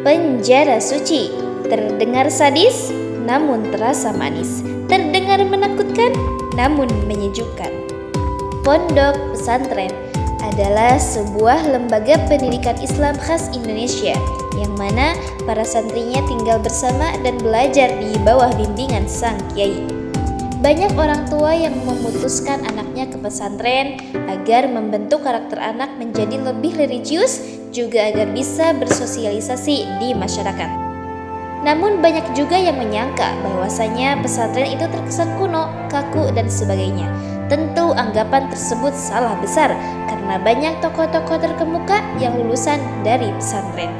Penjara suci, terdengar sadis, namun terasa manis. Terdengar menakutkan, namun menyejukkan. Pondok pesantren adalah sebuah lembaga pendidikan Islam khas Indonesia, yang mana para santrinya tinggal bersama dan belajar di bawah bimbingan sang kiai. Banyak orang tua yang memutuskan anaknya ke pesantren agar membentuk karakter anak menjadi lebih religius, juga agar bisa bersosialisasi di masyarakat. Namun banyak juga yang menyangka bahwasanya pesantren itu terkesan kuno, kaku, dan sebagainya. Tentu anggapan tersebut salah besar karena banyak tokoh-tokoh terkemuka yang lulusan dari pesantren.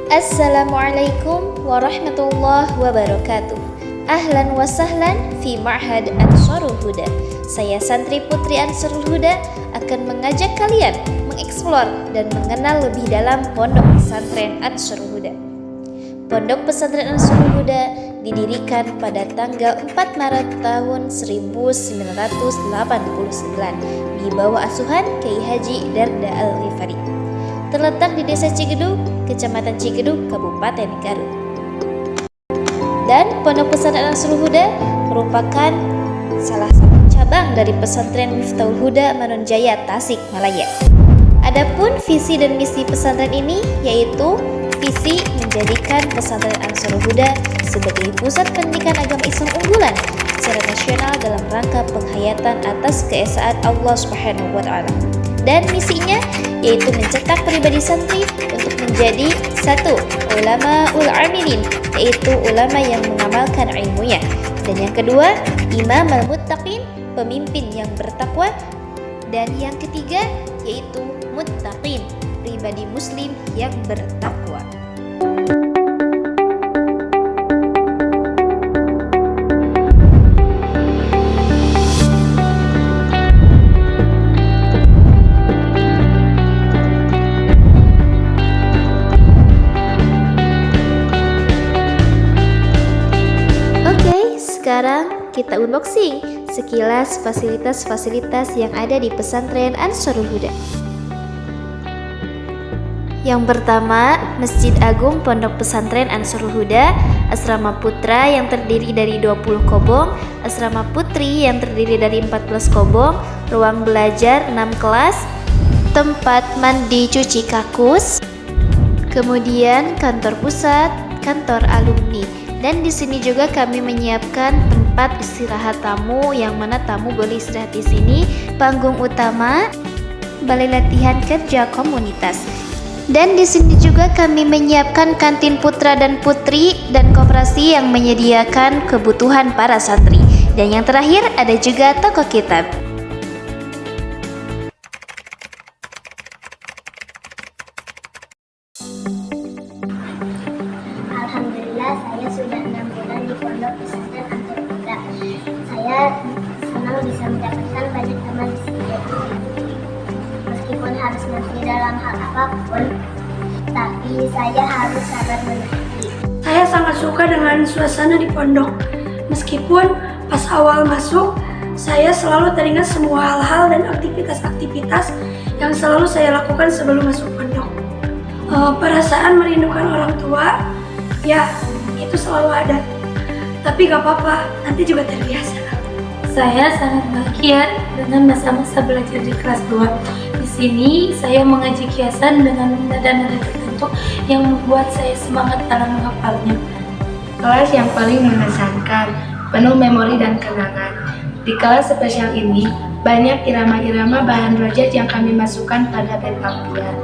Assalamualaikum warahmatullahi wabarakatuh. Ahlan wa sahlan fi Ma'had Ansharul Huda. Saya santri putri Ansharul Huda akan mengajak kalian mengeksplor dan mengenal lebih dalam Pondok Pesantren Ansharul Huda. Pondok Pesantren Ansharul Huda didirikan pada tanggal 4 Maret tahun 1989 di bawah asuhan Kiai Haji Darda Al-Ghifari. Terletak di Desa Cigedug, Kecamatan Cigedug, Kabupaten Garut. Dan Pondok Pesantren Ansharul Huda merupakan salah satu cabang dari Pesantren Miftahul Huda Manonjaya, Tasikmalaya. Adapun visi dan misi pesantren ini yaitu visi menjadikan Pesantren Ansharul Huda sebagai pusat pendidikan agama Islam unggulan secara nasional dalam rangka penghayatan atas keesaan Allah Subhanahu wa taala. Dan misinya yaitu mencetak pribadi santri untuk menjadi satu, ulama ul-amilin, yaitu ulama yang mengamalkan ilmunya. Dan yang kedua, imam al-muttaqin, pemimpin yang bertakwa. Dan yang ketiga yaitu muttaqin, pribadi muslim yang bertakwa. Sekarang kita unboxing sekilas fasilitas-fasilitas yang ada di Pesantren Ansharul Huda. Yang pertama, Masjid Agung Pondok Pesantren Ansharul Huda, asrama putra yang terdiri dari 20 kobong, asrama putri yang terdiri dari 14 kobong, ruang belajar 6 kelas, tempat mandi cuci kakus, kemudian kantor pusat, kantor alumni. Dan di sini juga kami menyiapkan tempat istirahat tamu, yang mana tamu boleh istirahat di sini, panggung utama, balai latihan kerja komunitas. Dan di sini juga kami menyiapkan kantin putra dan putri dan koperasi yang menyediakan kebutuhan para santri. Dan yang terakhir ada juga toko kitab. Saya sudah 6 bulan di Pondok Pesantren Ansharul Huda. Saya senang bisa mendapatkan banyak teman di sini. Meskipun harus mengerti dalam hal apapun, tapi saya harus sabar mengerti. Saya sangat suka dengan suasana di pondok. Meskipun pas awal masuk, saya selalu teringat semua hal-hal dan aktivitas-aktivitas yang selalu saya lakukan sebelum masuk pondok. Perasaan merindukan orang tua, ya, itu selalu ada. Tapi gak apa-apa, nanti juga terbiasa. Saya sangat bahagia dengan masa-masa belajar di kelas 2. Di sini saya mengaji kiasan dengan nada-nada tertentu yang membuat saya semangat dalam menghafalnya. Kelas yang paling mengesankan, penuh memori dan kenangan. Di kelas spesial ini, banyak irama-irama bahan rojak yang kami masukkan pada pentampilan.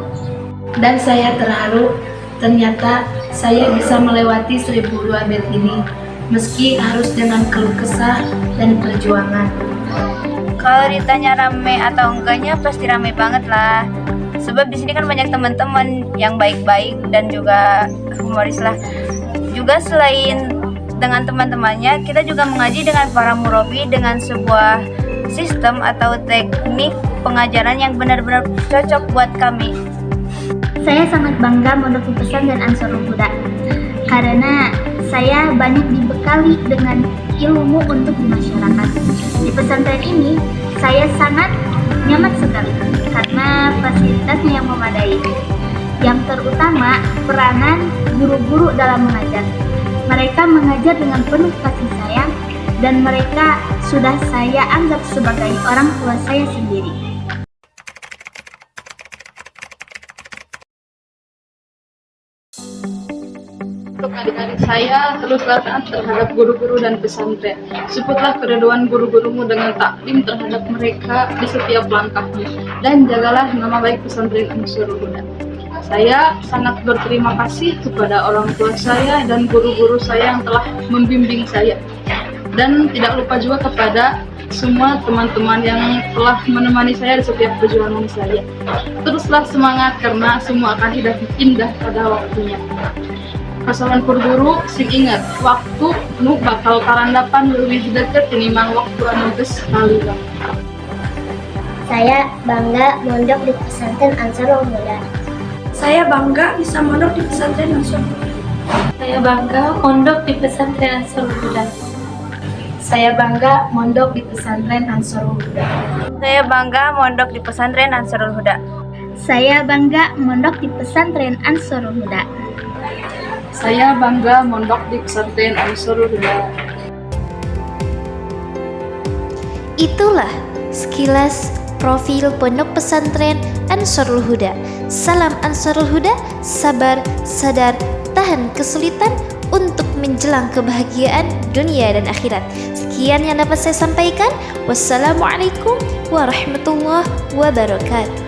Dan saya terharu, ternyata saya bisa melewati 1002 bed ini, meski harus dengan keluh kesah dan perjuangan. Kalau ditanya rame atau enggaknya, pasti rame banget lah. Sebab di sini kan banyak teman-teman yang baik-baik dan juga humoris lah. Juga selain dengan teman-temannya, kita juga mengaji dengan para murabi dengan sebuah sistem atau teknik pengajaran yang benar-benar cocok buat kami. Saya sangat bangga menduduki Pesantren Ansharul Huda karena saya banyak dibekali dengan ilmu untuk di masyarakat. Di pesantren ini, saya sangat nyaman sekali karena fasilitasnya yang memadai. Yang terutama, peranan guru-guru dalam mengajar. Mereka mengajar dengan penuh kasih sayang dan mereka sudah saya anggap sebagai orang tua saya sendiri. Untuk adik-adik saya, teruslah taat terhadap guru-guru dan pesantren. Sebutlah keriduan guru-gurumu dengan taklim terhadap mereka di setiap langkahnya. Dan jagalah nama baik pesantren Ansarul Huda. Saya sangat berterima kasih kepada orang tua saya dan guru-guru saya yang telah membimbing saya. Dan tidak lupa juga kepada semua teman-teman yang telah menemani saya di setiap perjuangan saya. Teruslah semangat karena semua akan indah pada waktunya. Pasangan guru sing ingat, waktu nu bakal karandapan lebih dekat tinimbang waktu anu geus salila. Saya bangga mondok di pesantren Ansarul Huda. Saya bangga bisa mondok di pesantren Ansarul Huda. Saya bangga mondok di pesantren Ansarul Huda. Saya bangga mondok di pesantren Ansarul Huda. Saya bangga mondok di pesantren Ansarul Huda. Saya bangga mondok di pesantren Ansarul Huda. Saya bangga mondok di pesantren Ansarul Huda. Itulah sekilas profil Pondok Pesantren Ansarul Huda. Salam Ansarul Huda, sabar, sadar, tahan kesulitan untuk menjelang kebahagiaan dunia dan akhirat. Sekian yang dapat saya sampaikan. Wassalamualaikum warahmatullahi wabarakatuh.